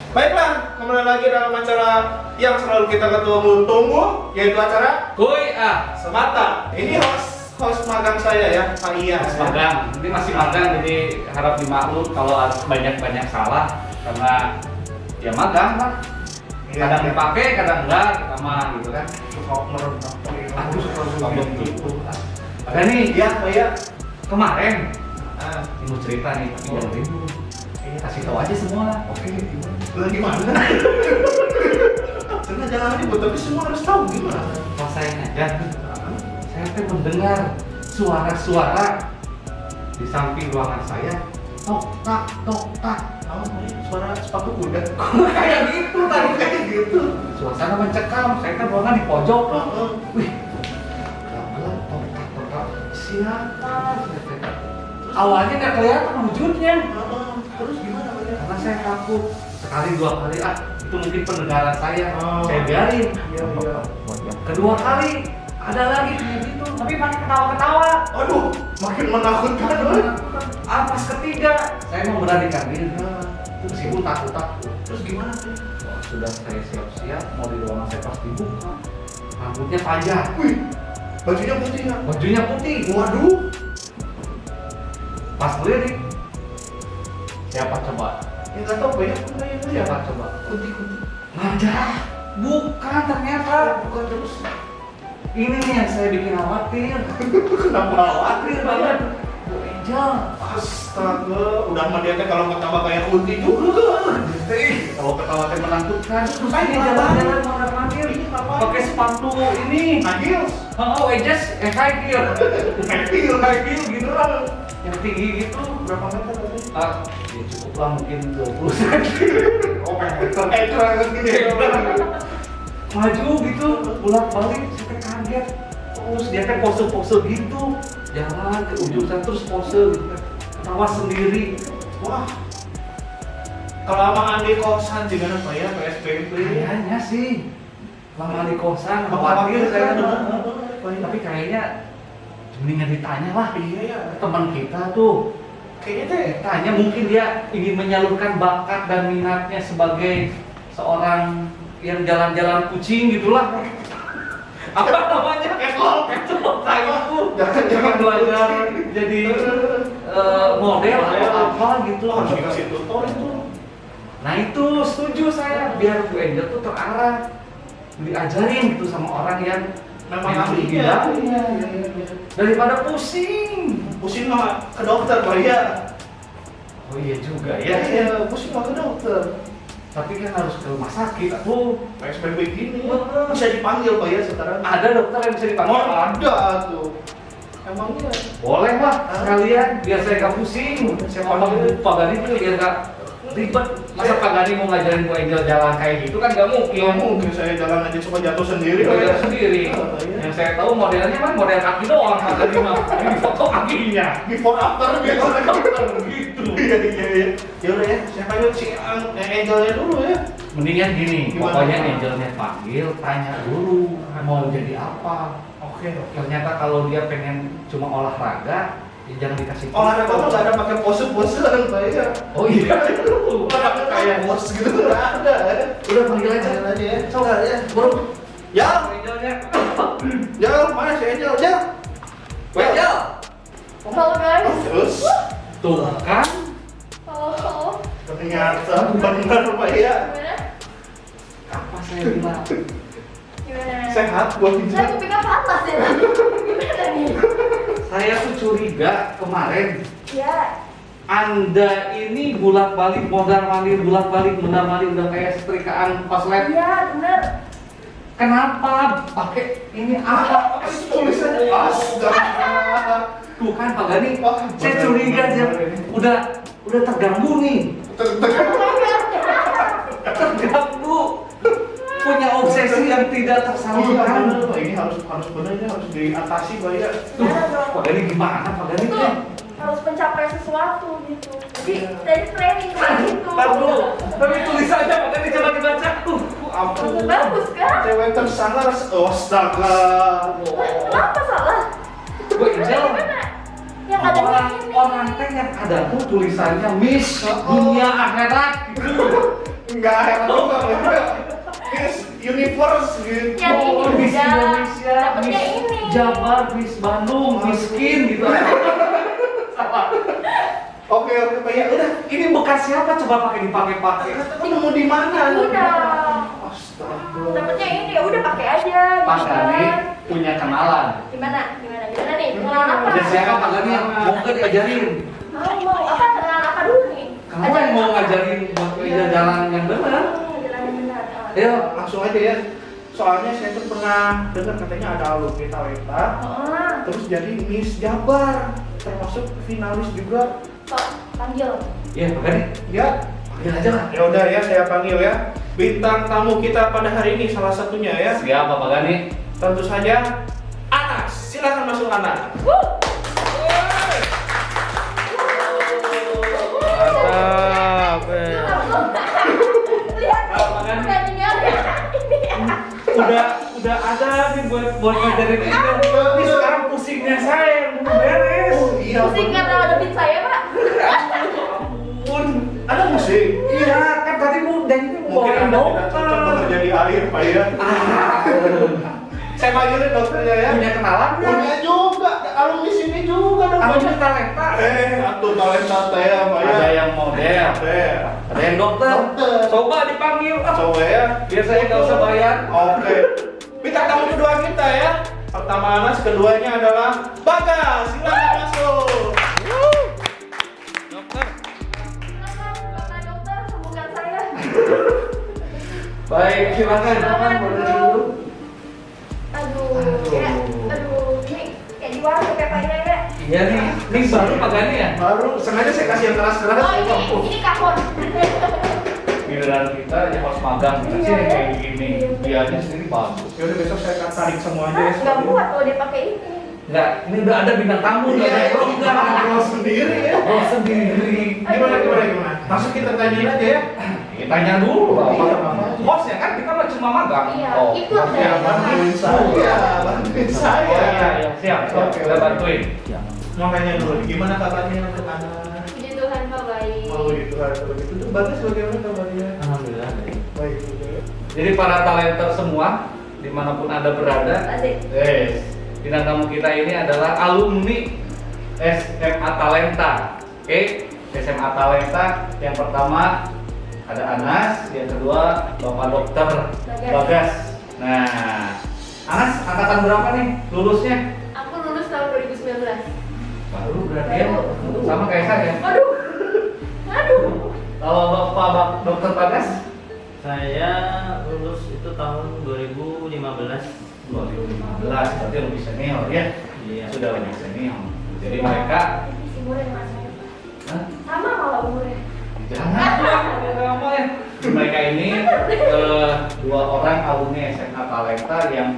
Baiklah, kembali lagi dalam acara yang selalu kita tunggu, yaitu acara Kuy Semata. Ini host magang saya ya, Pak Iya. magang, ini masih magang jadi harap dimaklum kalau banyak salah karena ya magang lah. Kadang dipakai, kadang enggak, sama gitu kan. Aku suka ngomong gitu. Ada nih, Ya, Pak Iya. kemarin Ah, ini mau cerita nih, tapi jangan ribut. Kasih tahu aja semua. Oke, gimana? Karena jangan ribut, tapi semua harus tahu gimana. Rasain aja. Saya tuh mendengar suara-suara di samping ruangan saya. Tok tak, tok tak. Oh, ini suara sepatu kuda. Kayak gitu tadi. Kayak gitu. Suasana mencekam. Saya kan ruangan di pojok. Heeh. Wih, gelap-gelap, tok tak, tok tak. Siapa? Awalnya nggak kelihatan wujudnya. Terus gimana, Pak Iya? Karena saya takut. Sekali dua kali itu mungkin pendengaran saya. Oh. Saya biarin. Iya. Kedua kali ada lagi kayak gitu, tapi makin ketawa-ketawa. Aduh, makin menakutkan. Pas ketiga, saya memberanikan diri. Meskipun takut-takut. Terus gimana sih? Wah, sudah saya siap-siap, mau di ruangan saya pas dibuka. Rambutnya panjang, Wih, bajunya putih ya? bajunya putih. Waduh. Pas lirik, siapa coba? Ya nggak tahu banyak pun yang Siapa coba? Kunti. Wajah, bukan ternyata. Bukan terus. Ini nih yang saya bikin khawatir. Kenapa khawatir banget? Bu Angel. Astaga, udah mah dia teh kalau ketawa kayak kunti juga. Kalau ketawa teh menakutkan. Terus Ayo, ini ngapain? jalan-jalan mondar-mandir. Ini ngapain? Pakai sepatu ini. Agils. Oh, wedges, high heel. High heel gitu lah. Yang tinggi gitu. Berapa meter tadi? Ya cukup lah mungkin 20 cm. Oh, meter. Curang gini. Maju gitu, bolak-balik, saya kaget. Terus dia kan pose-pose gitu. Jalan ke ujung sana terus pose gitu. Ketawa sendiri. Wah. Kelamaan di kosan juga Pak ya, PSBB. Kayaknya sih lama di kosan, Khawatir saya. kan? Tapi kayaknya mendingan ditanya lah. Iya ya. Teman kita tuh Kayaknya teh. tanya mungkin dia ingin menyalurkan bakat dan minatnya sebagai seorang yang jalan-jalan kucing gitulah. Apa namanya? Ekol. Jangan belajar jadi model atau apa gitu. Harus dikasih tutor itu. Nah itu setuju saya biar Bu Angel tuh terarah diajarin gitu sama orang yang Memang ahli ahlinya. bidangnya. Daripada pusing. Pusing mah ke dokter Pak ya. Oh iya juga Iya, ya. pusing mah ke dokter. Tapi kan harus ke rumah sakit tuh. PSBB gini bisa dipanggil Pak ya sekarang. Ada dokter yang bisa dipanggil? Oh, ada tuh. Emangnya Boleh lah sekalian biar saya gak pusing. Saya ngomong Pak Gani tuh biar gak ribet. Masa Pak Gani mau ngajarin Bu Angel jalan kayak gitu kan gak mungkin. ya mungkin saya jalan aja cuma jatuh sendiri. Belajar sendiri. Iya. Yang saya tahu modelnya kan model kaki doang Pak Gani mah. Ini foto kakinya. Before after biasanya Gitu. Iya. Ya udah ya, saya panggil si Angelnya dulu ya. Mendingan gini, Gimana? pokoknya Angelnya panggil, tanya dulu mau jadi apa. Oke. Ternyata kalau dia pengen cuma olahraga, ya jangan dikasih Olahraga tuh nggak ada pakai pose-pose kan Pak ya. Oh iya, Bukan kayak bos gitu nggak ada. udah panggil aja. Jalan aja ya. Coba ya. Bro, Ya, Angelnya. ya mana si Angel? Ya. Angel. Halo guys. Terus Tuh kan, Halo. ternyata benar Pak ya. Gimana? apa saya bilang? Gimana? Sehat buat Saya pinjam. kupingnya panas ya. Gimana nih? Saya tuh curiga kemarin Ya. Anda ini bolak-balik mondar-mandir, bolak-balik mondar-mandir udah kayak setrikaan koslet. Iya bener. Kenapa pakai ini apa? Apa itu tulisannya? Astaga. Tuh kan Pak Gani, Wah, saya bener, curiga dia bener. udah terganggu nih, terganggu punya obsesi yang tidak tersalurkan. Ini harus benar ini harus diatasi Pak ya. Tuh, Pak Gani gimana Pak Gani? Itu harus mencapai sesuatu gitu. Jadi dari training kayak gitu. Ntar dulu, tapi tulisannya Pak Gani coba dibaca. Ampun. Bagus kan? Cewek tersalah, astaga. Kenapa salah? Bu Angel, Gimana? Yang ada orang teh yang ada tuh tulisannya Miss Dunia Akhirat gitu. Enggak heran juga ya. Miss Universe gitu. Yang ini Miss udah Indonesia, dapetnya Miss ini. Jabar, Miss Bandung, miskin gitu. Salah. Oke, Pak ya udah. Ini bekas siapa coba pakai dipakai-pakai? Kamu nemu di mana? Udah. Astaga. Dapetnya ini ya udah pakai aja. Pak gitu Gani kan. punya kenalan. Gimana nih? Kenalan apa? Ada siapa Pak Gani yang mau nggak diajarin? Mau apa? Kenalan apa dulu nih? Kamu yang mau ngajarin buat jalan yang benar? Jalan yang benar. Ayo. Langsung aja ya. Soalnya saya tuh pernah dengar katanya ada alumni talenta, Oh, terus jadi Miss Jabar, termasuk finalis juga. kok panggil? Iya, Pak Gani. Ya, Panggil aja lah. ya udah ya saya panggil ya. Bintang tamu kita pada hari ini salah satunya ya. Siapa Pak Gani? Tentu saja Anas. Silakan masuk Anas. Mantap. Lihat Apa kan? Ganinya Udah ada nih buat ngajarin kita. Ini sekarang pusingnya saya yang belum beres. Oh iya. pusing karena ada beat saya, Pak. Ampun. Ada musik. Iya, kan tadi mau janjinya mau Mungkin bawain Anda tidak cocok dokter. bekerja di air, Pak ya. Saya panggilin dokternya ya. Punya kenalan nggak? Punya juga. Alumni sini juga dong. Alumni talenta. Atuh talenta saya, Pak ya. Ada yang model, Ada. ada yang dokter. Dokter. Coba dipanggil. Coba ya. Biar saya nggak usah bayar. Oke. Bintang tamu kedua kita ya. Pertama Anas, keduanya adalah Bagas. Silakan masuk. Dokter. Bapak dokter, sembuhkan saya. Baik, silakan. Silakan Boleh dulu. dulu. Aduh, ini kayak di warung kayak Pak ya. Iya nih, ini baru Pak Gani ya? Baru sengaja saya kasih yang keras-keras. Oh, ini kahon. Giliran kita ya harus magang kita sih Iya, kayak ya. gini. Biayanya sendiri bagus. Ya udah besok saya akan tarik semuanya ya. Enggak muat kalau dia pakai ini. Enggak, ini udah ada bintang tamu udah Iya, ada program. ngobrol sendiri ya. Oh sendiri. Gimana? Langsung kita tanyain aja ya. Kita tanya dulu Iya, Pak. Pak. Bos ya kan kita mah cuma magang. Iya, Oh. ikut deh. Ya, bantuin saya. Bantuin saya. Oh iya, iya. Siap. Oke, Kita oke. bantuin. Mau tanya dulu, gimana kabarnya untuk Anas? Puji Tuhan, Pak, baik. Oh gitu, kalau gitu. Tuh Bagas bagaimana kabarnya? Alhamdulillah. Baik juga ya. Jadi para talenta semua dimanapun anda berada, Asik. bintang tamu kita ini adalah alumni SMA Talenta. Oke, SMA Talenta yang pertama ada Anas, yang kedua Bapak Dokter Bagas. Nah, Anas angkatan berapa nih lulusnya? Aku lulus tahun 2019. Baru berarti ya? Baru. Sama kayak saya. Aduh. Aduh. Kalau Bapak Dokter Bagas? Saya lulus itu tahun 2015. 2015, berarti lebih senior ya? Iya. Sudah lebih senior. Jadi mereka, Isi umurnya sama saya, Pak. hah? Sama malah umurnya. Jangan ya. Mereka ini dua orang alumni SMA Talenta yang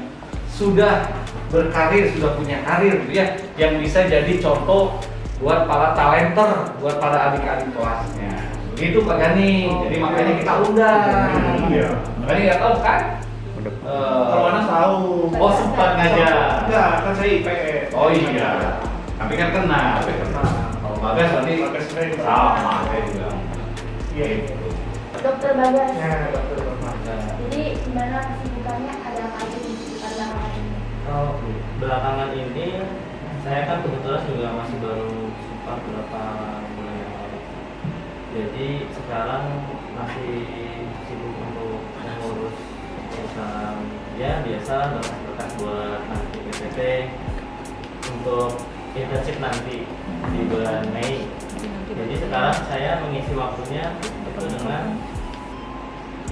sudah berkarir, sudah punya karir gitu ya, yang bisa jadi contoh buat para talenter, buat para adik-adik kelasnya. Begitu Pak Gani. Jadi makanya kita undang. Iya. Makanya nggak tahu kan? Kalau Anas tahu. Oh sempat ngajar. Enggak, kan saya IPS. Oh iya. Tapi kan kenal. Tapi kenal. Kalau Bagas berarti Bagas sendiri. sama saya juga. Iya. Dokter Bagas. Ya, dokter Bagas. Jadi gimana kesibukannya, ada apa aja di sekitar belakangan ini? Oh, belakangan ini saya kan kebetulan juga masih baru sempat beberapa bulan yang lalu. Jadi sekarang masih sibuk untuk mengurus perusahaan ya biasa berkas-berkas buat nanti PPT untuk internship nanti di bulan Mei. Jadi sekarang saya mengisi waktunya itu dengan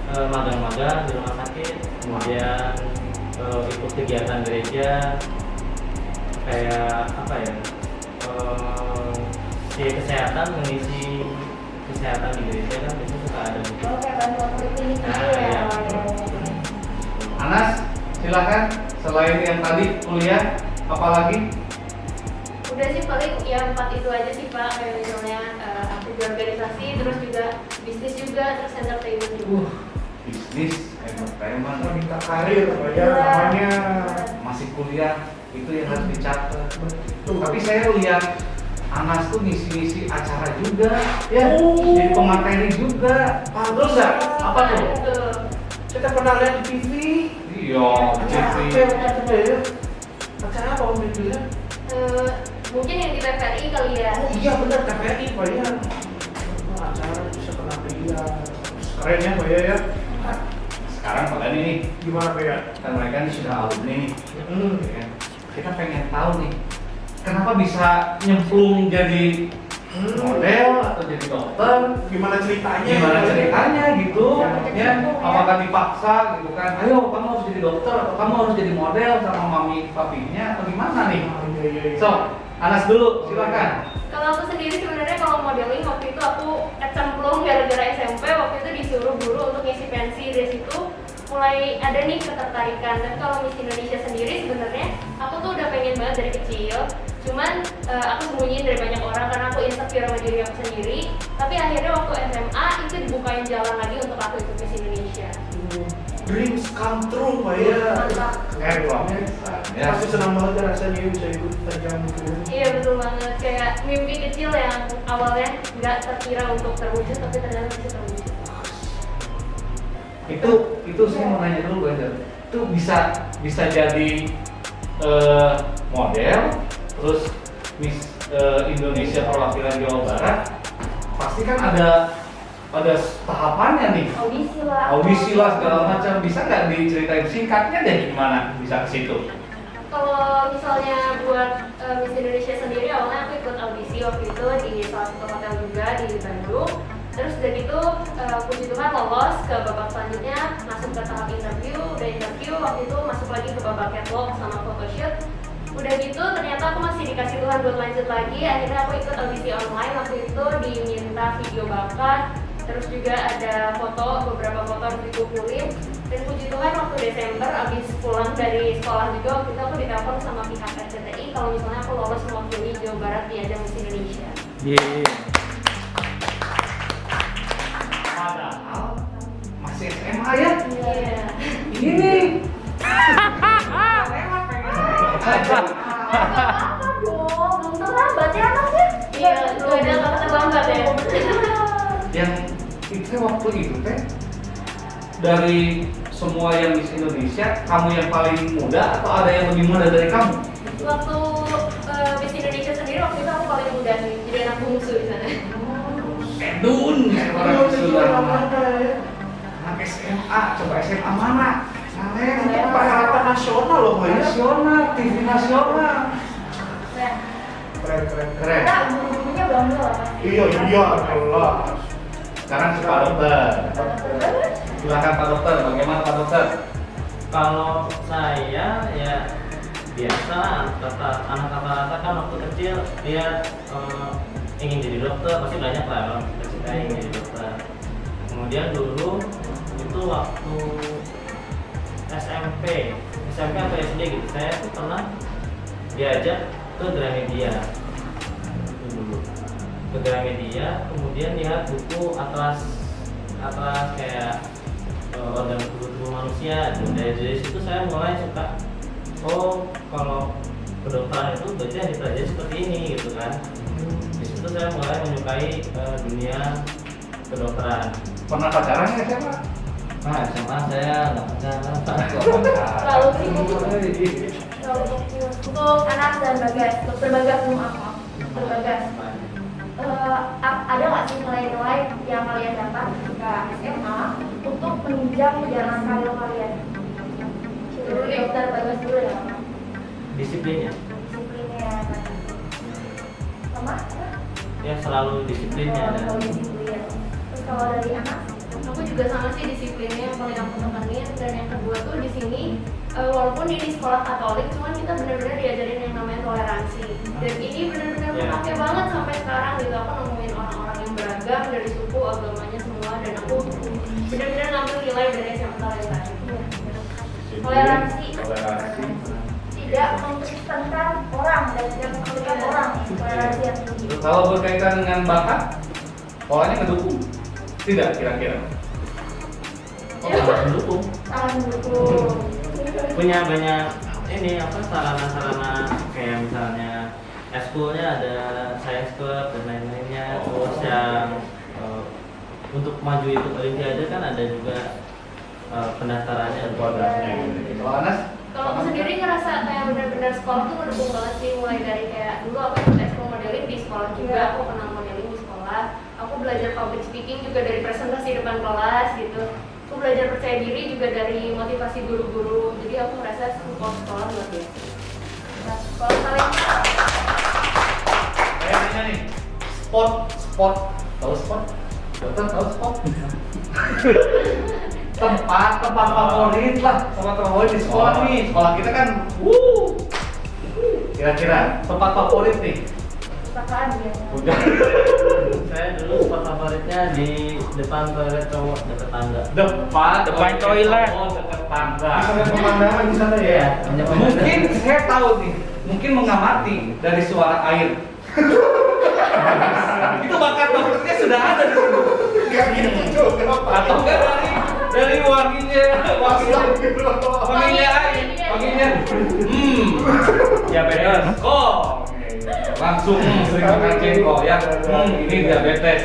magang-magang di rumah sakit, kemudian ikut kegiatan gereja kayak apa ya, si kesehatan, mengisi kesehatan di gereja kan biasanya suka ada gitu. Oh, kayak bantuan klinik gitu Nah, ya. iya. Anas, silakan. Selain yang tadi kuliah, apalagi? Udah sih paling ya 4 itu aja sih Pak, kayak misalnya aktif di organisasi, terus juga bisnis juga, terus entertainment juga. Bisnis, entertainment, Wanita karir, Pak ya Iya. namanya. masih kuliah itu yang harus dicatat. Tapi saya lihat Anas tuh ngisi-ngisi acara juga, ya, jadi pemateri juga. Terus ya, apa tuh? Gitu. Kita pernah lihat di TV. Iya, Acara TV. apa yang ada ya? Acara apa Om Bibirnya? Mungkin yang di TVRI kali ya. Oh iya benar TVRI Pak ya. Acara bisa pernah lihat. Keren ya Pak ya. Sekarang kalian ini, Gimana Pak ya? kan mereka ini sudah alumni nih. Hmm. Ya kan? Kita pengen tahu nih, kenapa bisa nyemplung jadi model atau jadi dokter? Gimana ceritanya? Gimana ceritanya gitu? Ya. Ya, apakah dipaksa gitu kan? Ayo kamu harus jadi dokter atau kamu harus jadi model sama mami papinya atau gimana nih? Iya. So, Anas dulu, silakan. Kalau aku sendiri sebenarnya kalau modeling waktu itu aku kecemplung gara-gara SMP. Waktu itu disuruh guru untuk ngisi pensi, dari situ mulai ada nih ketertarikan. Dan kalau Miss Indonesia sendiri sebenarnya aku tuh udah pengen banget dari kecil. Cuman aku sembunyiin dari banyak orang karena aku insecure sama diri aku sendiri. Tapi akhirnya waktu SMA itu dibukain jalan lagi untuk aku ikut Miss Indonesia. Dreams come true Pak ya. Mantap. Keren loh. Ya. Pasti senang banget ya rasanya bisa ikut terjang gitu. Iya betul banget, kayak mimpi kecil yang awalnya nggak terkira untuk terwujud tapi ternyata bisa terwujud. Itu saya mau nanya dulu Bender. Itu bisa jadi model, terus Miss Indonesia perwakilan Jawa Barat, pasti kan ada tahapannya nih. Audisi lah segala macam. Bisa nggak diceritain singkatnya deh gimana bisa ke situ? Kalau misalnya buat Miss Indonesia sendiri, awalnya aku ikut audisi waktu itu di salah satu hotel juga di Bandung. Terus udah gitu, puji Tuhan lolos ke babak selanjutnya, masuk ke tahap interview. Udah interview, waktu itu masuk lagi ke babak catwalk sama photoshoot. Udah gitu, ternyata aku masih dikasih Tuhan buat lanjut lagi. Akhirnya aku ikut audisi online, waktu itu diminta video bakat. Terus juga ada beberapa foto harus dikumpulin. Dan puji Tuhan waktu Desember abis pulang dari sekolah juga, waktu itu aku ditelepon sama pihak RCTI kalau misalnya aku lolos mewakili Jawa Barat di ajang Miss Indonesia. Padahal masih SMA ya. Iya. Ini nih. Apa dong? Belum terlambat ya anaknya? Iya, nggak terlambat ya. Yang itu waktu itu teh dari semua yang Miss Indonesia, kamu yang paling muda atau ada yang lebih muda dari kamu? Waktu Miss Indonesia sendiri waktu itu aku paling muda sih, jadi anak bungsu di sana. Edun, orang sudah anak SMA, coba SMA mana? Itu perhelatan nasional loh Pak ya. Nasional, TV nasional. Keren. Karena guru-gurunya bangga lah. Iya jelas. Sekarang si Pak Dokter. Silakan Pak Dokter, bagaimana Pak Dokter? Kalau saya ya biasa, anak rata-rata kan waktu kecil dia ingin jadi dokter, pasti banyak lah orang kecil ingin jadi dokter. Kemudian dulu itu waktu SMP atau SD gitu, saya tuh pernah diajak ke Gramedia dulu, ke Gramedia, kemudian lihat buku atlas kayak organ tubuh manusia. Dan dari situ saya mulai suka, oh kalau kedokteran itu berarti yang dipelajari seperti ini gitu kan. Di situ saya mulai menyukai dunia kedokteran. Pernah pacaran ya SMA? Nah, SMA saya nggak pacaran. Selalu sibuk. Untuk anak dan Bagas, Dokter Bagas, maaf, Dokter Bagas. Ada nggak sih nilai-nilai yang kalian dapat ketika SMA untuk menunjang perjalanan karir kalian? Dokter Bagas dulu ya. Disiplinnya, Disiplinnya sama? ya selalu disiplinnya. Kalau disiplin. Terus kalau dari anak? Aku juga sama sih, disiplinnya yang paling aku tekanin. Dan yang kedua tuh di sini walaupun ini sekolah Katolik, cuman kita benar-benar diajarin yang namanya toleransi. Dan ini benar-benar kepake banget sampai sekarang gitu. Aku nemuin orang-orang yang beragam dari suku, agamanya semua, dan aku benar-benar ngambil nilai dari SMA Talenta. Toleransi. Tidak mengkristenkan orang dan tidak mengkristenkan orang. Toleransi yang tinggi. Kalau berkaitan dengan bakat, polanya ngedukung? Tidak kira-kira? Sangat mendukung. Sangat mendukung. Punya banyak ini apa sarana-sarana kayak misalnya eskulnya ada science Club dan lain-lainnya. Terus yang untuk maju ikut Olimpiade kan ada juga pendaftarannya. Kalau Anas? Kalau aku sendiri ngerasa kayak benar-benar sekolah tuh mendukung banget sih, mulai dari kayak dulu aku ikut ekskul modeling di sekolah juga, aku kenal modeling di sekolah. Aku belajar public speaking juga dari presentasi depan kelas gitu. Aku belajar percaya diri juga dari motivasi guru-guru. Jadi aku merasa support sekolah luar biasa. Nah, kalau kalian Saya nanya nih, spot, tahu spot? Dokter tahu spot? tempat favorit lah, tempat favorit di sekolah nih. Sekolah kita kan, kira-kira tempat favorit nih. perpustakaan ya. Udah. Saya dulu spot favoritnya di depan toilet cowok dekat tangga. Depan toilet. Oh, dekat tangga. Bisa lihat pemandangan di sana ya. Mungkin saya tahu nih, mungkin mengamati dari suara air. Itu bakat dokternya sudah ada di situ. Gak gitu juga. Atau enggak dari wanginya air, wanginya. Diabetes. Langsung sering makan jengkol ya. Ini diabetes.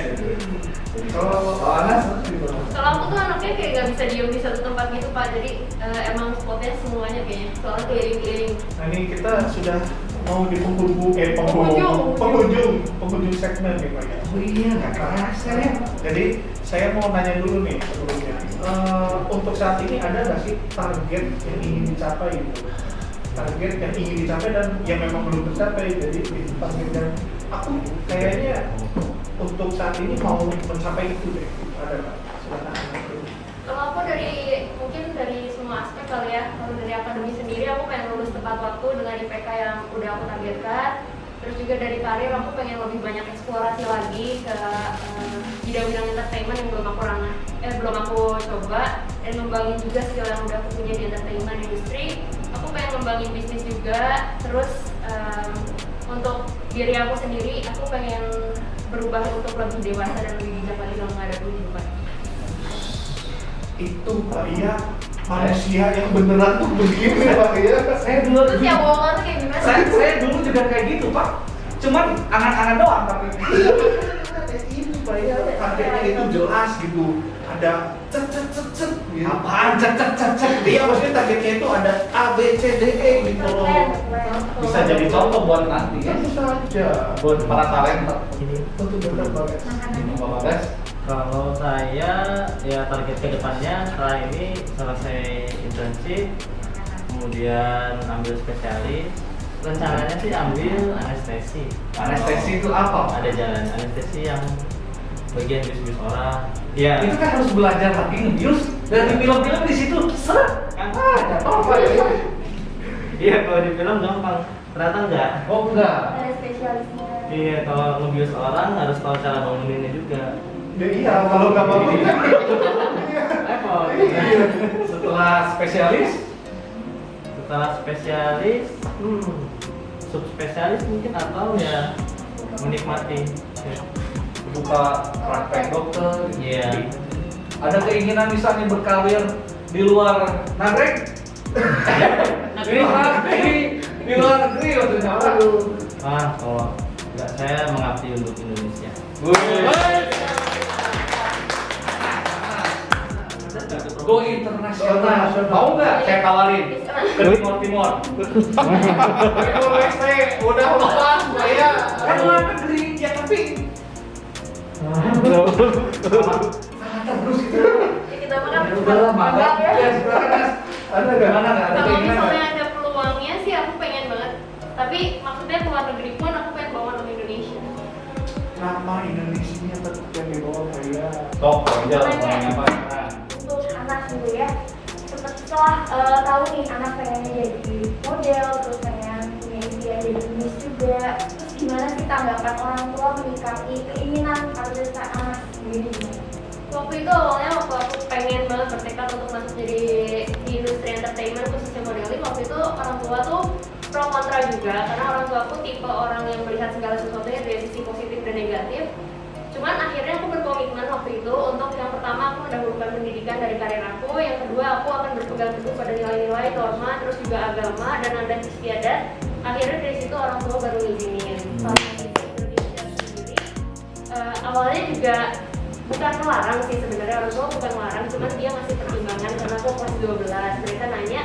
Kalau Anas, Kalau aku tuh anaknya kayak nggak bisa diem di satu tempat gitu Pak, jadi emang spotnya semuanya kayaknya, soalnya keliling-keliling. nah ini kita sudah mau di penghubung penghujung segmen nih Pak ya. Oh iya, nggak kerasa ya. Jadi saya mau nanya dulu nih sebelumnya, untuk saat ini ada nggak sih target yang ingin dicapai gitu? Target yang ingin dicapai dan yang memang belum tercapai. Jadi itu target yang aku kayaknya untuk saat ini mau mencapai itu deh. Ada nggak? Silakan. Kalau aku mungkin dari semua aspek kali ya. Kalau dari akademi sendiri aku pengen lulus tepat waktu dengan IPK yang udah aku targetkan. Terus juga dari karir aku pengen lebih banyak eksplorasi lagi ke bidang-bidang entertainment yang belum aku coba, dan ngembangin juga skill yang udah aku punya di entertainment industry. Aku pengen ngembangin bisnis juga. Terus untuk diri aku sendiri, aku pengen berubah untuk lebih dewasa dan lebih bijak lagi dalam menghadapi kehidupan. Itu Pak ya, manusia yang beneran tuh begini Pak ya. Saya dulu Terus yang bohongan tuh kayak gimana? saya dulu juga kayak gitu Pak. Cuman angan-angan doang tapi. Ini Pak ya, targetnya itu jelas gitu. Ada cet gitu. Apaan cek. Iya maksudnya targetnya itu ada A, B, C, D, E gitu loh. Bisa jadi contoh buat nanti ya. Tentu saja. Buat para talenta. Tentu benar banget. Ini Pak Bagas. Kalau saya ya target kedepannya setelah ini selesai internship, kemudian ambil spesialis. Rencananya sih ambil anestesi. Anestesi itu apa? Ada jalan anestesi yang bagian bius-bius orang. Iya. Itu kan harus belajar lagi ngebius dari film-film di situ. Seret. Kan ada apa ya? Iya, kalau di film gampang. Ternyata enggak. Oh enggak. Ada spesialisnya. Iya, kalau ngebius orang harus tahu cara banguninnya juga. Ya iya, kalau nggak bangun Repot. Setelah spesialis, Setelah spesialis, subspesialis mungkin atau ya menikmati. buka praktek dokter. Iya. Ada keinginan misalnya berkarir di luar nagrek? Di luar negeri maksudnya. Aduh. Kalau enggak, saya mengabdi untuk Indonesia. Go internasional. Mau nggak? Saya tawarin ke Timur. Timur Leste udah lolos saya. Kan luar negeri ya tapi. Terus itu. Ya, kita mah kan Ya udahlah, magang ya. ya. Silakan. Ada nggak? Mana nggak? Ada Kalau keinginan misalnya nggak? ada peluangnya sih aku pengen banget. Tapi maksudnya keluar negeri pun aku pengen bawa nama Indonesia. Nama Indonesia tetap yang dibawa saya. Top, jangan apa. Untuk anak gitu ya, setelah tahu nih anak pengennya jadi model, terus pengen punya impian jadi Miss juga, terus gimana sih tanggapan orang tua menyikapi keinginan atau anak sendiri? Waktu itu awalnya waktu aku pengen banget bertekad untuk masuk jadi di industri entertainment khususnya modeling, waktu itu orang tua tuh pro kontra juga, karena orang tua aku tipe orang yang melihat segala sesuatunya dari sisi positif dan negatif. Cuman akhirnya aku berkomitmen waktu itu untuk yang pertama aku mendahulukan pendidikan dari karir aku, yang kedua aku akan berpegang teguh pada nilai-nilai norma, terus juga agama dan adat istiadat. Akhirnya dari situ orang tua baru ngizinin. awalnya juga bukan melarang sih sebenarnya, orang tua bukan melarang, cuman dia ngasih pertimbangan karena aku kelas 12. Mereka nanya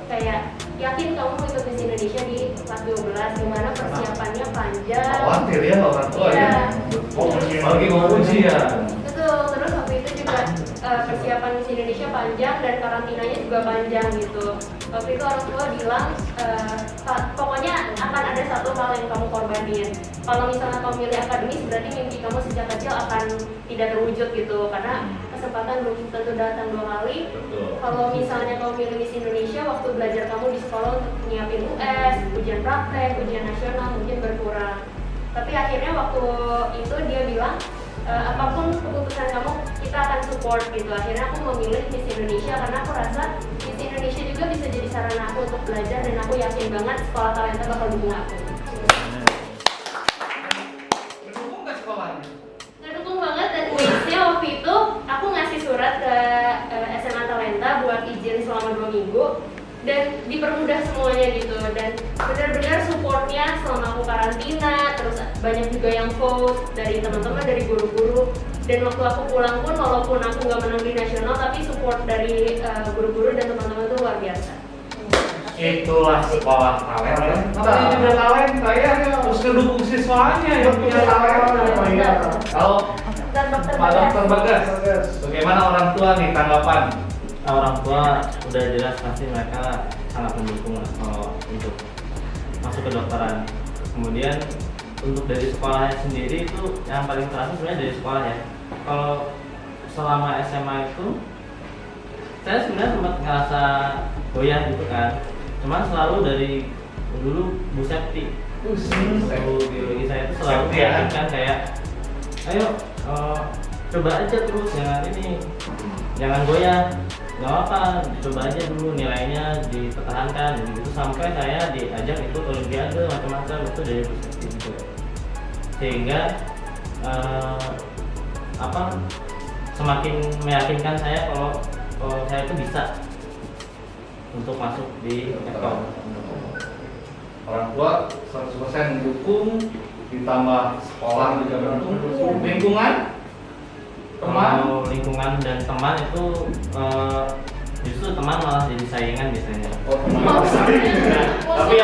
kayak, yakin kamu mau ikut Miss Indonesia di kelas 12, gimana persiapannya panjang. Khawatir ya orang tua Iya. ya. Lagi mau ujian. Betul, terus waktu itu juga persiapan Miss Indonesia panjang dan karantinanya juga panjang gitu. Waktu itu orang tua bilang, pokoknya akan ada satu hal yang kamu korbanin. Kalau misalnya kamu milih akademis, berarti mimpi kamu sejak kecil akan tidak terwujud gitu, karena kesempatan belum tentu datang 2 kali. Betul. Kalau misalnya kamu milih Miss Indonesia, waktu belajar kamu di sekolah untuk nyiapin US, ujian praktek, ujian nasional mungkin berkurang. Tapi akhirnya waktu itu dia bilang, apapun keputusan kamu, kita akan support gitu. Akhirnya aku memilih Miss Indonesia karena aku rasa Miss Indonesia juga bisa jadi sarana aku untuk belajar, dan aku yakin banget sekolah talenta bakal dukung aku. Mendukung nggak sekolahnya? Ngedukung banget, dan wish-nya waktu itu aku ngasih surat ke SMA Talenta buat izin selama 2 minggu dan dipermudah semuanya gitu, dan benar-benar supportnya selama aku karantina. Terus banyak juga yang vote dari teman-teman, dari guru-guru, dan waktu aku pulang pun walaupun aku nggak menang di nasional, tapi support dari guru-guru dan teman-teman itu luar biasa. Itulah sekolah talenta. Namanya juga talenta ya, terus ngedukung siswanya yang punya talenta. Iya. Kalau Dan dokter Pak Dokter Bagas, bagaimana orang tua nih tanggapan? Orang tua udah jelas pasti mereka sangat mendukung lah kalau untuk masuk ke dokteran. Kemudian untuk dari sekolahnya sendiri itu yang paling terasa sebenarnya dari sekolah ya. Kalau selama SMA itu saya sebenarnya sempat ngerasa goyah gitu kan. Cuman selalu dari dulu Bu Septi, guru biologi saya itu selalu Septi ya? meyakinkan kayak, ayo coba aja terus, jangan goyah, nggak apa, coba aja dulu, nilainya dipertahankan gitu, sampai saya diajak ikut olimpiade macam-macam itu dari Bu Septi gitu. Sehingga semakin meyakinkan saya kalau saya itu bisa untuk masuk di Ekon. Orang tua 100% mendukung, ditambah sekolah juga mendukung, lingkungan, teman. Kalau lingkungan dan teman itu justru teman malah jadi saingan biasanya. Oh, teman. Tapi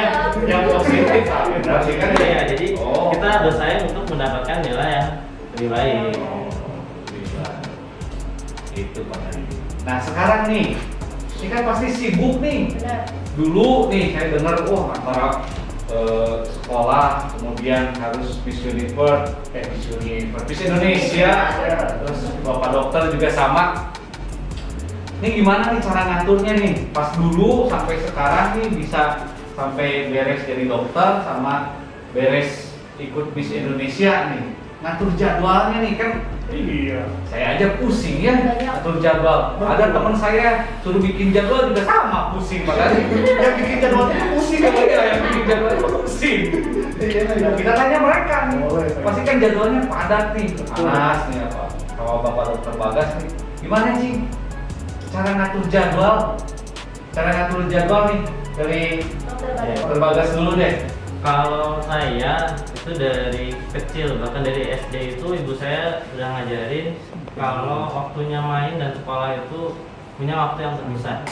yang positif berarti kan Iya, jadi oh. kita bersaing untuk mendapatkan nilai yang lebih baik. Itu Pak. Nah sekarang nih, ini kan pasti sibuk nih. Benar. Dulu nih saya dengar, antara sekolah, kemudian harus Miss Indonesia, terus Bapak Dokter juga sama. Ini gimana nih cara ngaturnya nih? Pas dulu sampai sekarang nih bisa sampai beres jadi dokter sama beres ikut Miss Indonesia nih. Ngatur jadwalnya nih kan. Iya. Saya aja pusing ya atur jadwal. Ada teman saya suruh bikin jadwal juga sama pusing makanya. Yang bikin jadwal itu pusing ya. Yang bikin jadwal itu pusing. Iya. Kita tanya mereka nih. Boleh. Pasti kan jadwalnya padat nih. Anas nih apa? Kalau Bapak Dokter Bagas nih, gimana sih cara ngatur jadwal? Cara ngatur jadwal nih dari Dokter Iya. Bagas. Dokter Bagas dulu deh. Kalau saya itu dari kecil, bahkan dari SD itu ibu saya sudah ngajarin kalau waktunya main dan sekolah itu punya waktu yang terpisah.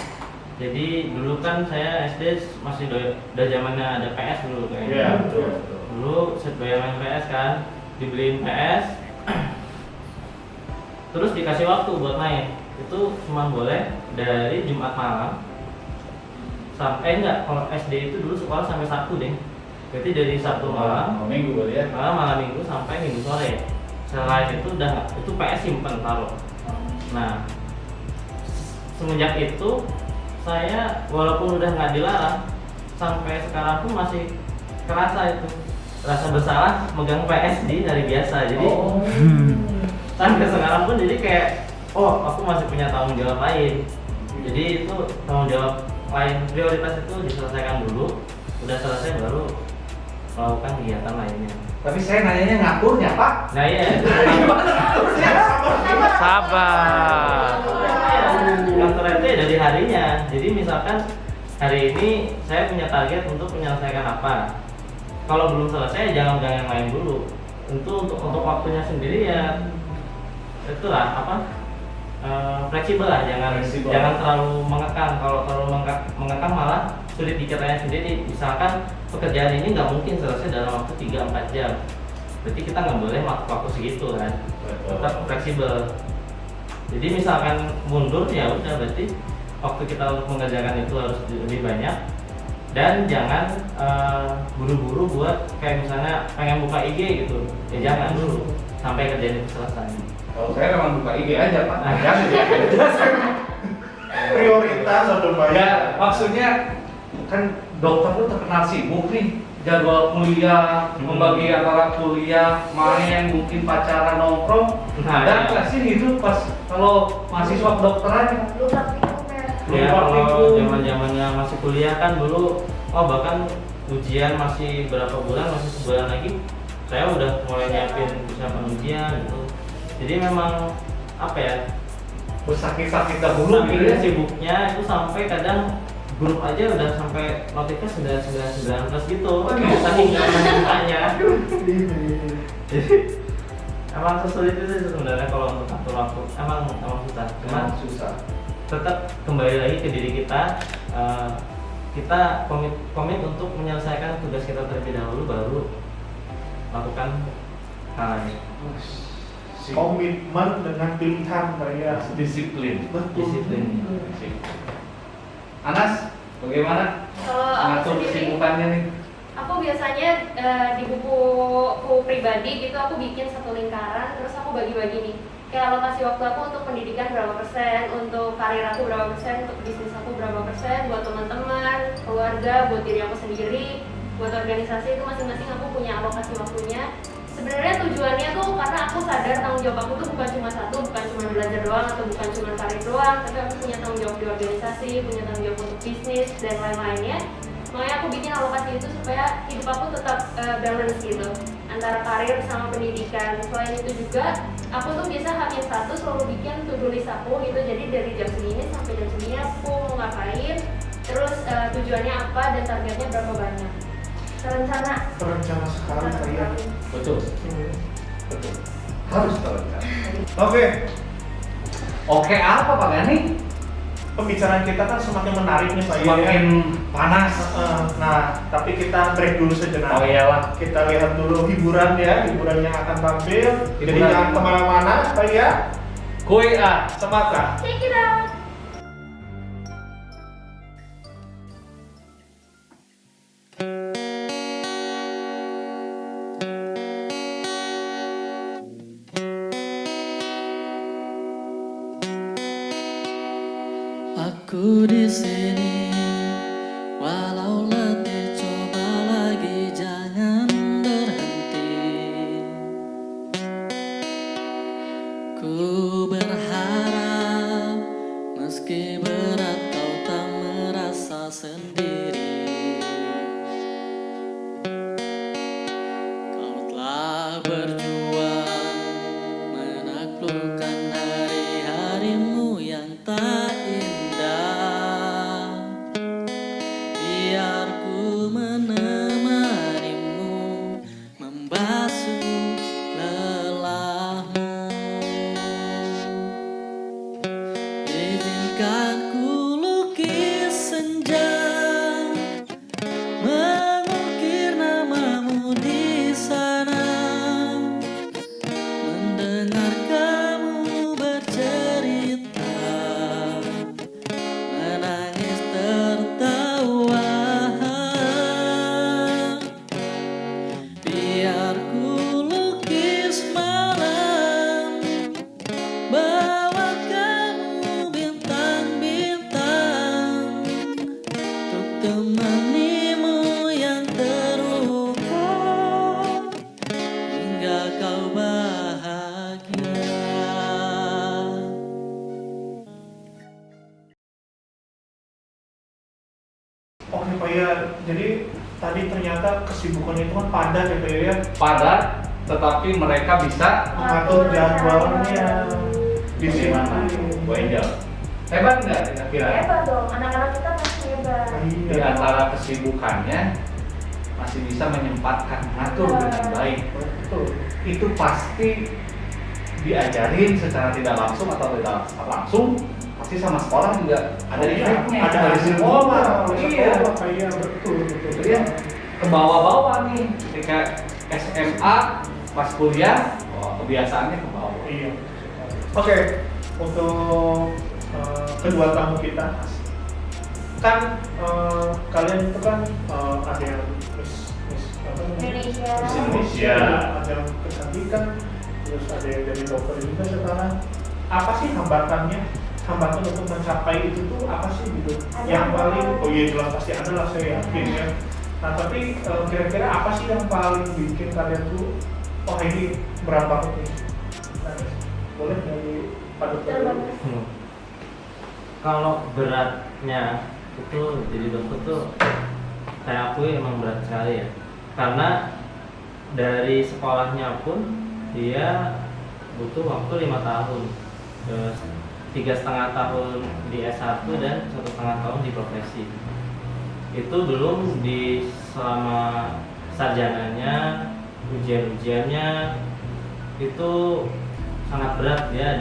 Jadi dulu kan saya SD masih udah zamannya ada PS dulu kayaknya. Iya, betul. Dulu saya doyan main PS kan, dibeliin PS, terus dikasih waktu buat main. Itu cuma boleh dari Jumat malam sampai enggak, kalau SD itu dulu sekolah sampai Sabtu deh. Berarti dari Sabtu malam, Minggu boleh ya. malam Minggu sampai Minggu sore. Selain itu udah nggak, itu PS simpen taruh. Nah, semenjak itu saya walaupun udah nggak dilarang, sampai sekarang pun masih kerasa itu rasa bersalah megang PS di hari biasa. Jadi sampai sekarang pun jadi kayak, aku masih punya tanggung jawab lain. Jadi itu tanggung jawab lain, prioritas itu diselesaikan dulu. Udah selesai baru melakukan kegiatan lainnya. Tapi saya nanyanya ngaturnya Pak. Nah iya, Sabar. kantor RT dari harinya. Jadi misalkan hari ini saya punya target untuk menyelesaikan apa. Kalau belum selesai jangan yang lain dulu. untuk waktunya sendiri ya itulah fleksibel lah, jangan terlalu mengekang. Kalau terlalu mengekang malah sulit dicernanya sendiri. Misalkan pekerjaan ini nggak mungkin selesai dalam waktu 3-4 jam, berarti kita nggak boleh waktu segitu kan, tetap fleksibel. Jadi misalkan mundur ya udah, berarti waktu kita untuk mengerjakan itu harus lebih banyak. Dan jangan buru-buru buat kayak misalnya pengen buka IG gitu, ya jangan dulu sampai kerjaan itu selesai. Kalau saya memang buka IG aja Pak, jangan ya. Prioritas atau banyak? Ya maksudnya kan dokter tuh terkenal sibuk nih, jadwal kuliah, membagi antara kuliah, main, mungkin pacaran, nongkrong. Nah, Ada iya. nggak sih itu pas kalau mahasiswa kedokteran? Lu tapi kayak Ya Lupa kalau minggu. zamannya masih kuliah kan dulu, bahkan ujian masih berapa bulan, masih sebulan lagi, saya udah mulai nyiapin persiapan ujian gitu. Jadi memang apa ya? Bersakit-sakit dahulu gitu ya. Sibuknya itu sampai kadang grup aja udah sampai notifnya 999 plus gitu. Waduh. Saking nggak mintanya. Jadi emang sesulit itu sih sebenarnya kalau untuk atur waktu. Emang susah. Cuman Emang susah. tetap kembali lagi ke diri kita. Kita komit untuk menyelesaikan tugas kita terlebih dahulu, baru lakukan hal lain. Komitmen dengan pilihan kayak Disiplin. betul. Disiplin. Anas, bagaimana Kalau aku ngatur sendiri, kesibukannya nih? aku biasanya di buku pribadi gitu aku bikin satu lingkaran, terus aku bagi-bagi nih. Kayak alokasi waktu aku untuk pendidikan berapa persen, untuk karir aku berapa persen, untuk bisnis aku berapa persen, buat teman-teman, keluarga, buat diri aku sendiri, buat organisasi itu masing-masing aku punya alokasi waktunya. Sebenarnya tujuannya tuh karena aku sadar tanggung jawab aku tuh bukan cuma satu, bukan cuma belajar doang atau bukan cuma karir doang, tapi aku punya tanggung jawab di organisasi, punya tanggung jawab untuk bisnis dan lain-lainnya. Makanya aku bikin alokasi itu supaya hidup aku tetap balance gitu antara karir sama pendidikan. Selain itu juga aku tuh biasa H-1 selalu bikin to-do list aku gitu. Jadi dari jam segini sampai jam segini aku mau ngapain, terus tujuannya apa dan targetnya berapa banyak. rencana. Terencana sekali kayak. Betul. Betul. Harus terencana. Oke, Oke, apa Pak Gani? pembicaraan kita kan semakin menarik nih Pak. Semakin panas. Nah, tapi kita break dulu sejenak. Oh iyalah. Kita lihat dulu hiburan ya, hiburan yang akan tampil. Jadi Hiburan. jangan kemana-mana, Pak ya. Kue A. Semata. Check it out. Aku di sini, walau letih coba lagi jangan berhenti. Ku berharap meski berat kau tak merasa sendiri. Kau telah berjuang menaklukkan hari-harimu yang tak indah. Biar ku menemanimu membasuh lelahmu. Izinkan ku lukis senja, mengukir namamu di sana, mendengar kamu bercerita, menangis tertawa. Biar ku lukis malam, bawa kamu bintang-bintang, untuk temanimu yang terluka hingga kau bahagia. Oke Pak ya, jadi tadi ternyata kesibukannya itu kan padat ya Pak ya. Padat, tetapi mereka bisa Mengatur jadwalnya. di sini. Bu Angel, hebat nggak kira-kira? Hebat dong, anak-anak kita pasti hebat. Di Iya. antara kesibukannya, masih bisa menyempatkan ngatur dengan baik. Betul. Itu pasti diajarin secara tidak langsung atau tidak langsung, pasti sama sekolah juga ada efeknya. Ada dari hasil sekolah. Iya, Iya. iya betul betul. Jadi ya, ke bawah-bawah nih ketika SMA pas kuliah, kebiasaannya ke bawah. Iya. Oke, untuk kedua tamu kita kan kalian itu kan ada yang Miss apa namanya? Indonesia. Miss Indonesia, ada yang kecantikan, terus ada yang dari dokter juga sekarang. Apa sih hambatan untuk mencapai itu tuh apa sih gitu? Ada Yang apa? paling, oh iya jelas pasti ada lah saya yakin ya. Nah tapi kira-kira apa sih yang paling bikin kalian tuh, oh ini berat banget nih? Nah, boleh dari Pak Dokter dulu? Kalau beratnya itu jadi dokter tuh saya akui emang berat sekali ya, karena dari sekolahnya pun dia butuh waktu 5 tahun, 3,5 tahun di S1 dan 1,5 tahun di profesi. Itu belum di selama sarjananya, ujian-ujiannya itu sangat berat ya,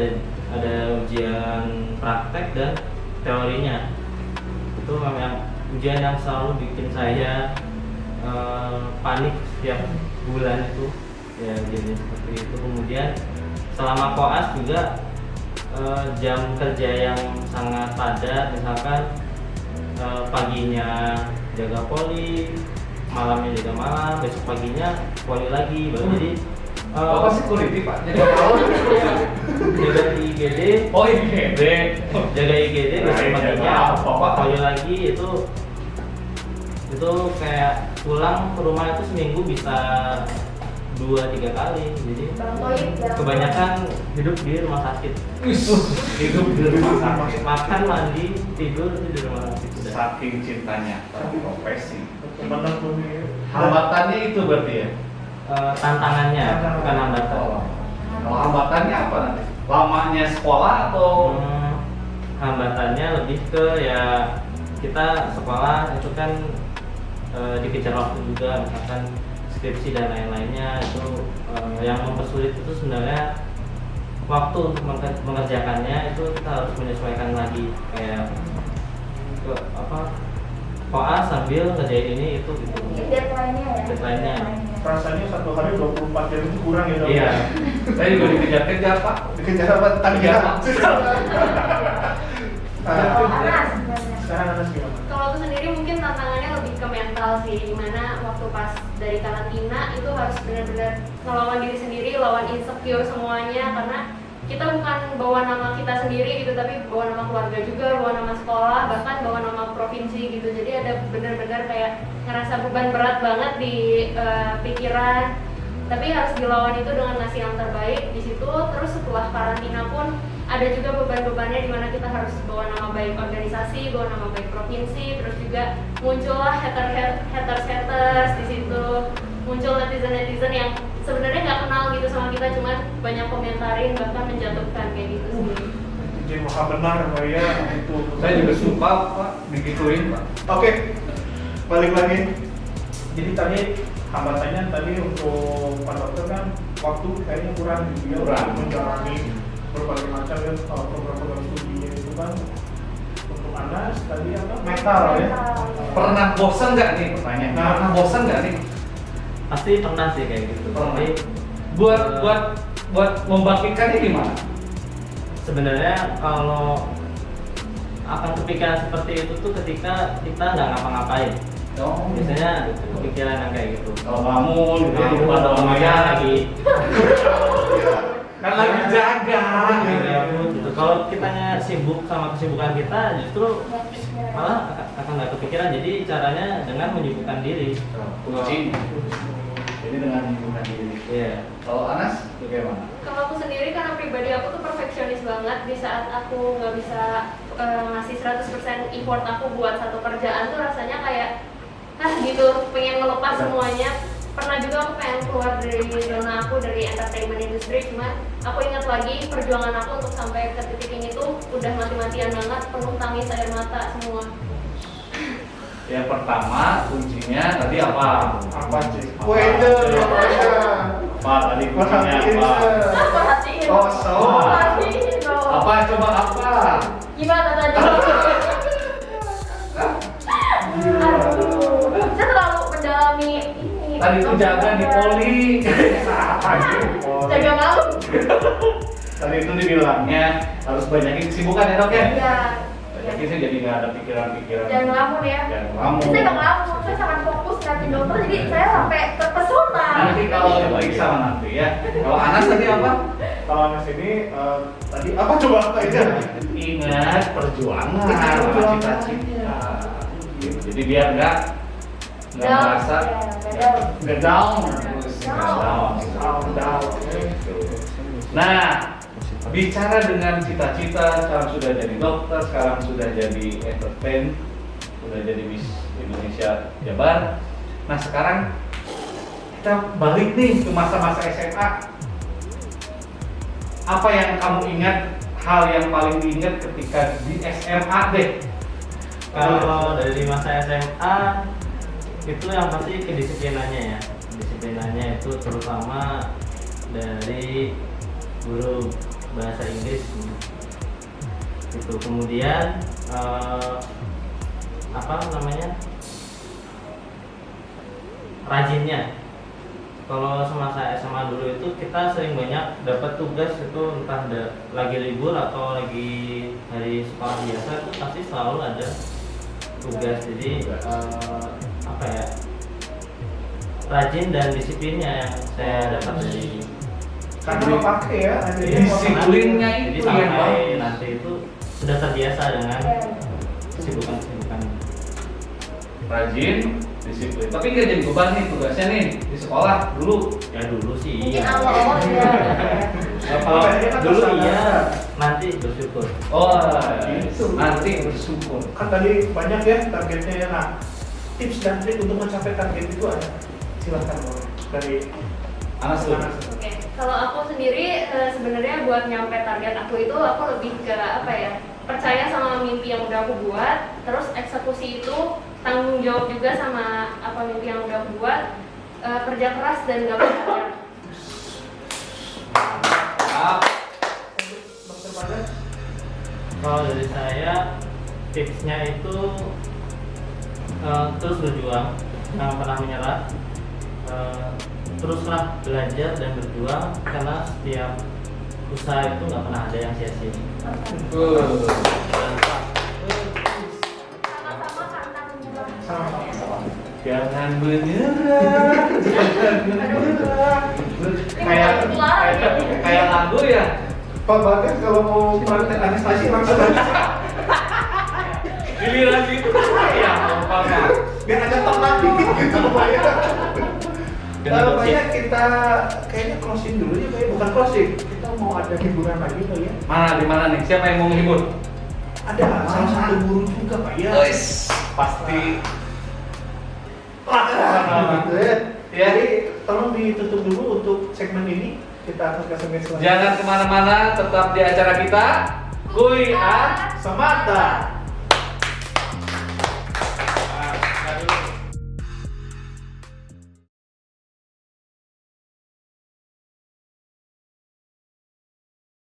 ada ujian praktek dan teorinya. Itu memang ujian yang selalu bikin saya panik setiap bulan itu ya, jadi seperti itu. Kemudian selama koas juga jam kerja yang sangat padat, misalkan paginya jaga poli, malamnya jaga malam, besok paginya poli lagi baru. Jadi Apa sih security Pak? Jadi kalau jaga IGD, oh IGD, jaga IGD besok Nah, paginya apa? poli lagi. Itu kayak pulang ke rumah itu seminggu bisa 2-3 kali. Jadi Bang Toib ya. kebanyakan hidup di rumah sakit, hidup di rumah sakit. makan, mandi, tidur itu di rumah sakit. Udah. Saking cintanya pada profesi. Menekuni Hambatannya itu berarti ya? Tantangannya bukan hambatan. Kalau hambatannya apa nanti? Lamanya sekolah atau? Hambatannya lebih ke ya kita sekolah itu kan dikejar waktu juga, misalkan skripsi dan lain-lainnya itu yang mempersulit itu sebenarnya waktu untuk mengerjakannya. Itu kita harus menyesuaikan lagi kayak ke apa koas sambil ngerjain ini itu gitu. Mungkin deadline-nya ya. Deadline-nya. rasanya satu hari 24 jam itu kurang ya dok? Iya. Saya juga dikejar-kejar Pak. Dikejar apa? Tadi Iya, kita. Pak. Kalau Anas sebenarnya. Sekarang Anas gimana? Kalau aku sendiri mungkin tantangannya lebih ke mental sih, dimana waktu pas dari karantina itu harus benar-benar ngelawan diri sendiri, lawan insecure semuanya, karena kita bukan bawa nama kita sendiri gitu, tapi bawa nama keluarga juga, bawa nama sekolah, bahkan bawa nama provinsi gitu. Jadi ada benar-benar kayak ngerasa beban berat banget di pikiran, tapi harus dilawan itu dengan ngasih yang terbaik di situ. Terus setelah karantina pun ada juga beban-bebannya, dimana kita harus bawa nama baik organisasi, bawa nama baik provinsi. Terus juga muncullah haters di situ, muncul netizen yang sebenarnya nggak kenal gitu sama kita, cuman banyak komentarin, bahkan menjatuhkan kayak gitu sih. Jadi maha benar Mbak ya itu. Saya juga suka Pak digituin Pak. Oke, balik lagi. Jadi tadi hambatannya tadi untuk Pak Dokter kan waktu kayaknya kurang gitu ya, Kurang. untuk menjalani berbagai macam ya program-program studinya itu kan. Untuk Anas tadi apa? Metal ya. Pernah bosan nggak nih pertanyaan? Nah. Pernah bosan nggak nih? Pasti pernah sih kayak gitu. Pernah. Tapi Buat membangkitkannya gimana? sebenarnya kalau akan kepikiran seperti itu tuh ketika kita nggak ngapa-ngapain. Oh, Biasanya kepikiran yang kayak gitu. kalau ngelamun gitu ya, Kalau pada namanya namanya lagi kan lagi jaga gitu. Kalau kitanya sibuk sama kesibukan kita, justru malah akan nggak kepikiran. Jadi caranya dengan menyibukkan diri. kunci. Jadi dengan menyibukkan diri. Iya. Kalau Anas bagaimana? Kalau aku sendiri, karena pribadi aku tuh perfeksionis banget, di saat aku nggak bisa ngasih 100% effort aku buat satu kerjaan tuh rasanya kayak gitu, pengen ngelepas semuanya. Pernah juga aku pengen keluar dari zona aku, dari entertainment industry, cuman aku ingat lagi perjuangan aku untuk sampai ke titik ini tuh udah mati-matian banget, penuh tangis air mata semua. Yang pertama kuncinya tadi apa? Apa sih? Weather ya, weather. Apa tadi kuncinya apa? Perhatiin. Oh, so. Perhatiin dong. Apa coba apa? Gimana tadi? Aduh, saya terlalu mendalami ini. Tadi itu jaga di poli. Jaga malu. Tadi itu dibilangnya harus banyakin kesibukan ya dok ya? Iya. Banyakin sih jadi nggak ada pikiran-pikiran. Jangan ngelamun ya. Jangan ngelamun. Saya nggak ngelamun, saya sangat fokus nanti dokter, jadi saya sampai terpesona. Nanti kalau diperiksa nanti ya. Kalau Anas tadi apa? Kalau Anas ini tadi apa coba apa aja? Ingat perjuangan, Perjuangan. cita-cita. Gitu. Jadi biar nggak Down. merasa Ya, nggak down. Down, down. Nah, bicara dengan cita-cita, sekarang sudah jadi dokter, sekarang sudah jadi entertain, sudah jadi Miss Indonesia Jabar. Nah sekarang kita balik nih ke masa-masa SMA. Apa yang kamu ingat, hal yang paling diingat ketika di SMA deh? Kalau dari masa SMA itu yang pasti kedisiplinannya ya. Kedisiplinannya itu terutama dari guru bahasa Inggris itu. Kemudian apa namanya, rajinnya. Kalau semasa SMA dulu itu kita sering banyak dapat tugas itu, entah lagi libur atau lagi hari sekolah biasa, itu pasti selalu ada tugas. Jadi apa ya, rajin dan disiplinnya yang saya dapat dari Karena lo pakai ya, ada Disiplinnya jadi itu yang sampai bagus. nanti itu sudah terbiasa dengan kesibukan-kesibukan. Rajin, disiplin. Tapi nggak jadi beban nih tugasnya nih di sekolah dulu. Ya dulu sih mungkin iya. awal-awal ya. Kalau Biasanya kan dulu terus iya, ada. nanti bersyukur. Oh, Gitu. nanti bersyukur. Kan tadi banyak ya targetnya ya. Nah, tips dan trik untuk mencapai target itu ada. Silahkan boleh dari Anas dulu. Oke, kalau aku sendiri sebenarnya buat nyampe target aku itu aku lebih ke apa ya, percaya sama mimpi yang udah aku buat, terus eksekusi itu tanggung jawab juga sama apa mimpi yang udah aku buat, kerja keras dan gak berbayar. Dokter Badan. Kalau dari saya tipsnya itu terus berjuang, jangan pernah menyerah. Teruslah belajar dan berjuang, karena setiap usaha itu nggak pernah ada yang sia-sia. Sama-sama karena menyerah. Sama-sama. Jangan menyerah, jangan menyerah. Kayak lagu ya. Pak Bagas kalau mau praktek anestesi langsung aja. Giliran gitu ya, Bapak. Biar ada tenang dikit gitu Pak ya. Kayaknya kita kayaknya closing dulu ya Pak ya. Bukan closing, kita mau ada hiburan lagi Pak ya. Mana di mana nih? Siapa yang mau menghibur? Ada salah satu guru juga Pak ya. Guys, pasti. Gitu ya. Ya. Jadi tolong ditutup dulu untuk segmen ini. Kita akan ke segmen selanjutnya. Jangan kemana-mana, tetap di acara kita. Kuy Semata.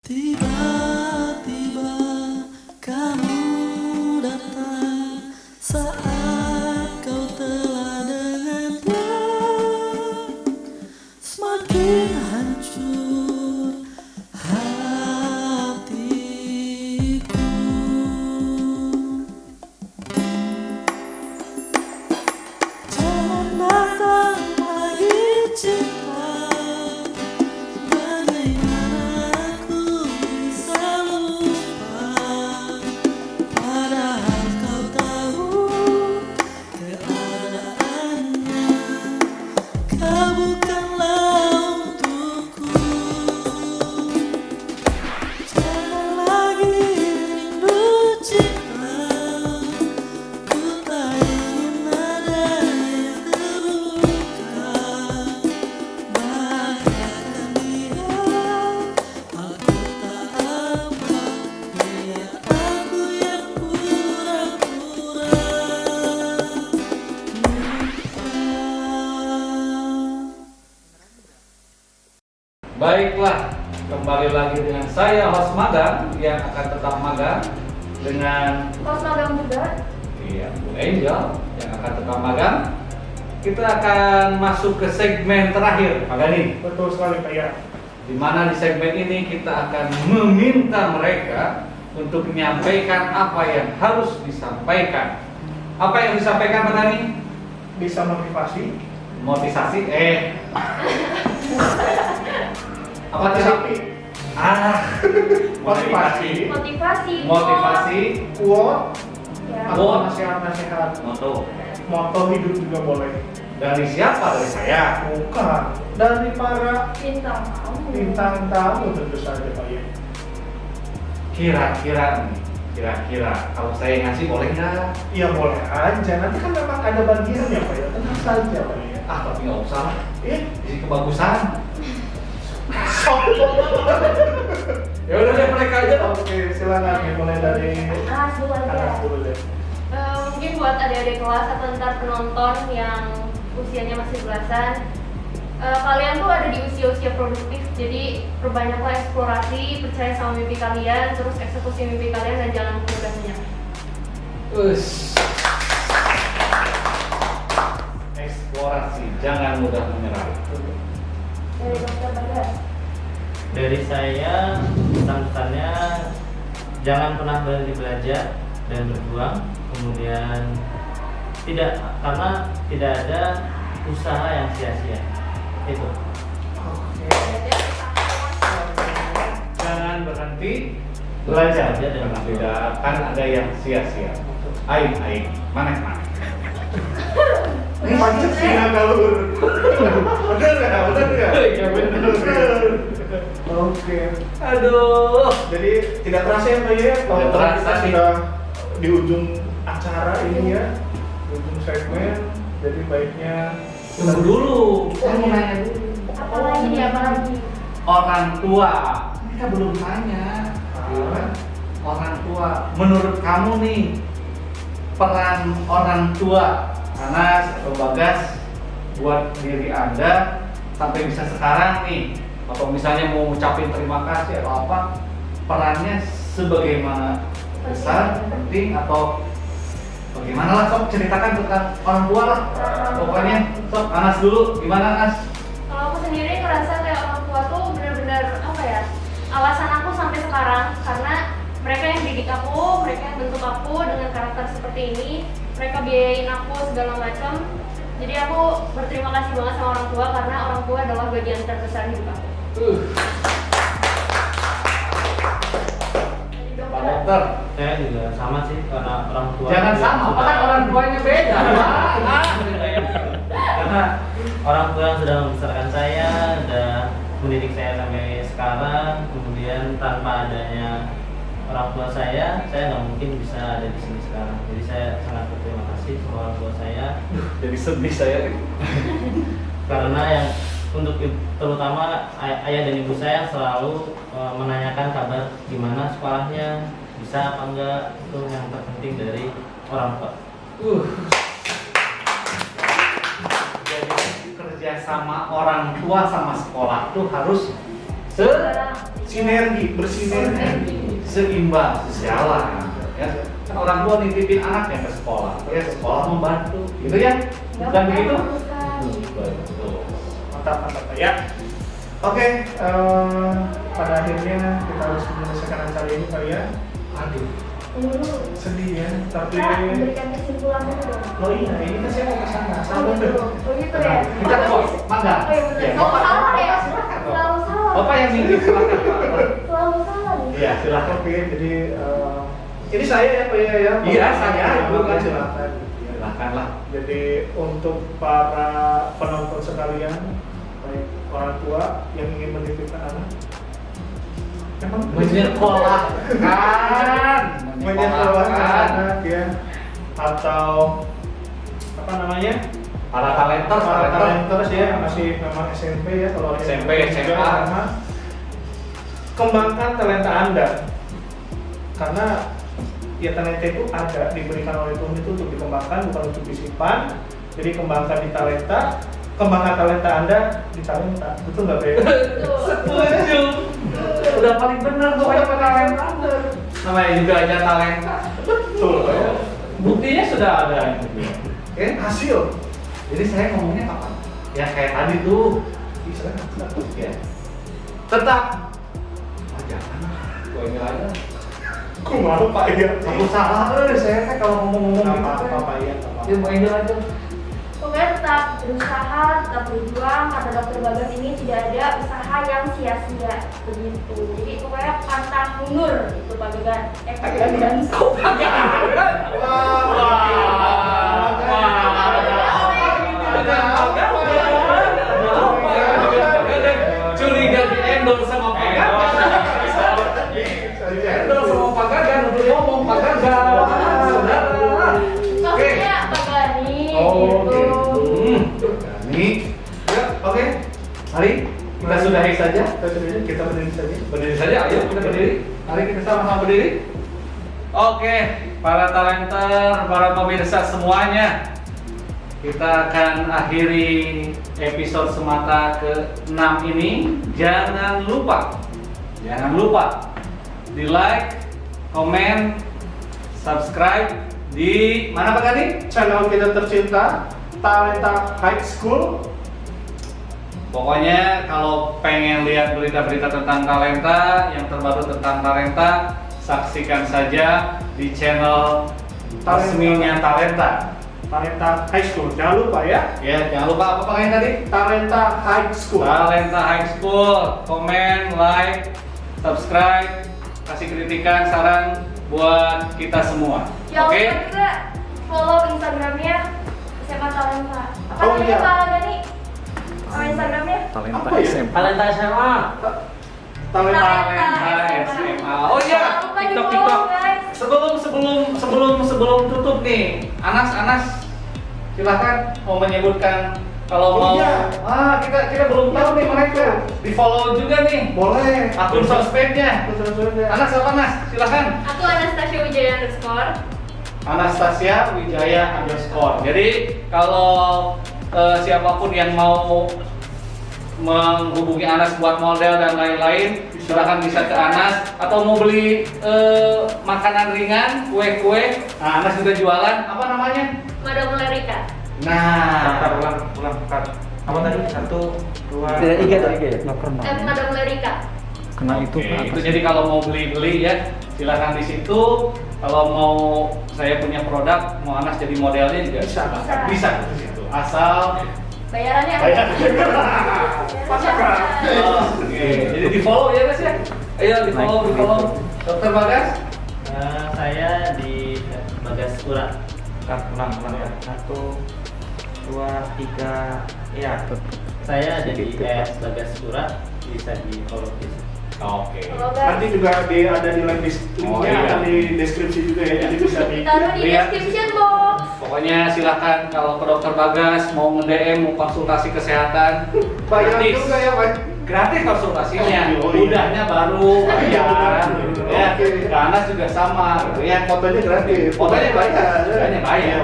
Tiba-tiba kamu datang saat kau telah dengannya, semakin hancur hatiku. Baiklah, kembali lagi dengan saya host magang yang akan tetap magang dengan Kos magang juga. iya, Bu Angel yang akan tetap magang. Kita akan masuk ke segmen terakhir, Pak Gani. Betul sekali Pak ya. Di mana di segmen ini kita akan meminta mereka untuk menyampaikan apa yang harus disampaikan. Apa yang disampaikan Pak Gani? Bisa motivasi. Motivasi? Apa tadi? Motivasi. Motivasi. Quote. Ya. Atau nasihat-nasihat. Moto hidup juga boleh. Dari siapa? Dari saya. Bukan. Dari para Bintang tamu. bintang tamu tentu saja Pak ya. Kira-kira kalau saya ngasih boleh nggak? Iya boleh aja. Nanti kan memang ada bagiannya Pak ya. Tenang saja Pak ya. Tapi nggak usah lah. Isi kebagusan. Sombong. Ya udah deh mereka aja. Oke, silakan dimulai dari Anas dulu Anas aja. dulu deh. Mungkin buat adik-adik kelas atau ntar penonton yang usianya masih belasan, kalian tuh ada di usia-usia produktif, jadi perbanyaklah eksplorasi, percaya sama mimpi kalian, terus eksekusi mimpi kalian dan jangan mudah menyerah. Eksplorasi, jangan mudah menyerah. Dari Dokter Bagas. Dari saya pesan-pesannya jangan pernah berhenti belajar dan berjuang, kemudian karena tidak ada usaha yang sia-sia. Itu. Oke. Jangan berhenti belajar karena tidak akan ada yang sia-sia. Aing, mana? Ini Pancasila gaul. Bener nggak? Iya bener. Oke. Aduh. Jadi tidak terasa ya Pak ya? Kalau Tidak terasa kita sih. sudah di ujung acara ini ya, di ujung segmen. Jadi baiknya Tunggu dulu. Saya mau nanya dulu. Apalagi nih, apalagi? Orang tua. Mereka belum tanya. Orang tua. Menurut kamu nih peran orang tua Anas atau Bagas buat diri Anda sampai bisa sekarang nih, atau misalnya mau ngucapin terima kasih atau apa, perannya sebagaimana besar, penting atau bagaimana lah, sok ceritakan tentang orang tua lah. Pokoknya sok Anas dulu, gimana Anas? Kalau aku sendiri ngerasa kayak orang tua tuh benar-benar apa ya, alasan aku sampai sekarang, karena mereka yang didik aku, mereka yang bentuk aku dengan karakter seperti ini, mereka biayain aku segala macam. Jadi aku berterima kasih banget sama orang tua karena orang tua adalah bagian terbesar hidup aku. Pak Dokter, Saya juga sama sih karena orang tua. jangan sama, kan orang tuanya beda. Karena orang tua yang sudah membesarkan saya, sudah mendidik saya sampai sekarang, kemudian tanpa adanya orang tua saya nggak mungkin bisa ada di sini sekarang. Jadi saya sangat berterima kasih sama orang tua saya. Jadi sedih saya. Karena yang untuk terutama ayah dan ibu saya selalu menanyakan kabar gimana sekolahnya, bisa apa enggak, itu yang terpenting dari orang tua. Jadi kerja sama orang tua sama sekolah tuh harus sinergi, bersinergi. seimbang, sejalan. Ya. Kan orang tua nitipin anaknya ke sekolah, ya sekolah membantu, gitu ya? Bukan begitu? Betul. Mantap Pak ya. Oke, pada akhirnya kita harus menyelesaikan acara ini Pak ya. Aduh, Sedih ya, tapi Memberikan kesimpulan dulu dong. oh iya, ini kan saya mau ke sana. Oh gitu, oh gitu ya. kita kok, mangga. Oh iya benar. Ya, Selalu Bapak, salah ya. silakan, Pak. Selalu salah. Bapak yang minta silakan Pak. Selalu salah nih. Iya, silakan. Oke, jadi ini saya ya Pak ya. Iya, saya. Silakan, silakan. Silakan lah. Jadi untuk para penonton sekalian, baik orang tua yang ingin menitipkan anak, menyekolahkan anak ya, atau apa namanya, Para talenters, para talenters ya, masih memang SMP ya, kalau SMP, juga SMA. sama. Kembangkan talenta Anda, karena ya talenta itu ada, diberikan oleh Tuhan itu untuk dikembangkan, bukan untuk disimpan. Jadi kembangkan di talenta, kembangkan talenta Anda di talenta. Betul nggak, Be? Setuju. Udah paling benar pokoknya talenta. Namanya juga aja talenta. Betul, ya. Buktinya sudah ada. Oke, hasil. Jadi saya ngomongnya kapan? Ya kayak tadi tuh. Bisa Ya. Tetap. Oh, jangan. Gue ini aja. Aku mau Pak ya. Aku salah saya kan kalau ngomong-ngomong gitu. Apa ya? Ya mau ini aja. Pokoknya tetap berusaha, tetap berjuang, kata dokter Bagas ini tidak ada usaha yang sia-sia begitu. Jadi pokoknya pantang mundur itu Pak Gagan. Pak Gagan. Curiga di endorse sama Pak Gagan. Endorse sama Pak Gagan untuk ngomong Pak Gagan. Saudara. Maksudnya Pak Gani Oh, gitu. Nih, ya, oke. Mari kita sudahi saja. Kita berdiri saja. Berdiri saja, ayo kita berdiri. Mari kita sama-sama berdiri. Oke, para talenter, para pemirsa semuanya, kita akan akhiri episode Semata ke-6 ini. Jangan lupa di like, komen, subscribe di mana Pak Gani? Channel kita tercinta, Talenta High School. Pokoknya kalau pengen lihat berita-berita tentang talenta, yang terbaru tentang talenta, saksikan saja di channel resminya Talenta. Talenta High School. Jangan lupa ya. Ya, jangan lupa apa pakaian tadi? Talenta High School. Talenta High School. Komen, like, subscribe, kasih kritikan, saran buat kita semua. Jangan Oke? lupa juga follow Instagramnya SMA Talenta. Apa Oh, namanya iya. Pak Gani? Nama Instagramnya? Talenta Apa ya? SMA. Talenta SMA. Talenta. Talenta SMA. Oh iya, Jangan lupa di TikTok, follow TikTok. guys. Sebelum tutup nih, Anas silahkan mau menyebutkan kalau Oh, mau. iya. Kita belum tahu nih mereka. Di follow juga nih Boleh. akun sosmednya. Anas apa Nas? Silahkan. Aku Anastasia Wijaya _ Anastasia Wijaya _ Jadi kalau siapapun yang mau menghubungi Anas buat model dan lain-lain, silahkan bisa ke Anas. Atau mau beli makanan ringan, kue-kue, nah, Anas juga jualan. Apa namanya? Madam Lerika. Nah, ulang. Apa tadi? 1, 2. Tidak IG ya? Nggak pernah. Madam Lerika. Kena itu oke, kan itu jadi kalau mau beli ya, silahkan di situ. Kalau mau saya punya produk, mau Anas jadi modelnya juga bisa di situ. Asal Bayarannya apa? Bayar. Oke, jadi di follow ya guys ya. Ayo di follow. Dokter Bagas. Saya di Bagas Pura. Ulang ya. 1, 2, 3. Ya. Saya ada di Bagas Pura. Bisa di follow di situ. Oke. Nanti juga ada di link Oh, linknya, iya. akan di deskripsi juga ya. Jadi bisa di. Taruh di Lihat. description box. Pokoknya silahkan kalau ke Dokter Bagas mau nge-DM mau konsultasi kesehatan Bayar gratis. juga ya, Pak. Gratis konsultasinya. Oh, iya. Udahnya baru bayar. Ya, Oke. Anas juga sama gitu ya. Fotonya gratis. Fotonya bayar. Fotonya bayar.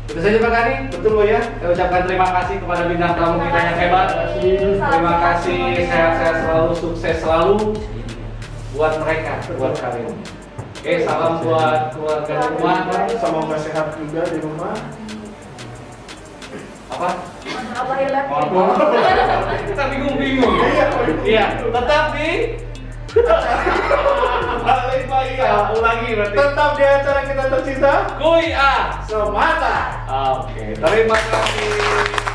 Itu saja Pak Gani. Betul Pak ya. Saya ucapkan terima kasih kepada bintang tamu kita yang hebat. Terima kasih, sehat-sehat selalu, sukses selalu buat mereka, buat kalian. Oke, salam buat keluarga di rumah. Semoga sehat juga di rumah. Apa? Apa hebat? Kita bingung-bingung. Iya, tetap di Balik Pak ya. ulangi berarti. Tetap di acara kita tercinta. Kuy A. Semata. Oke, terima kasih.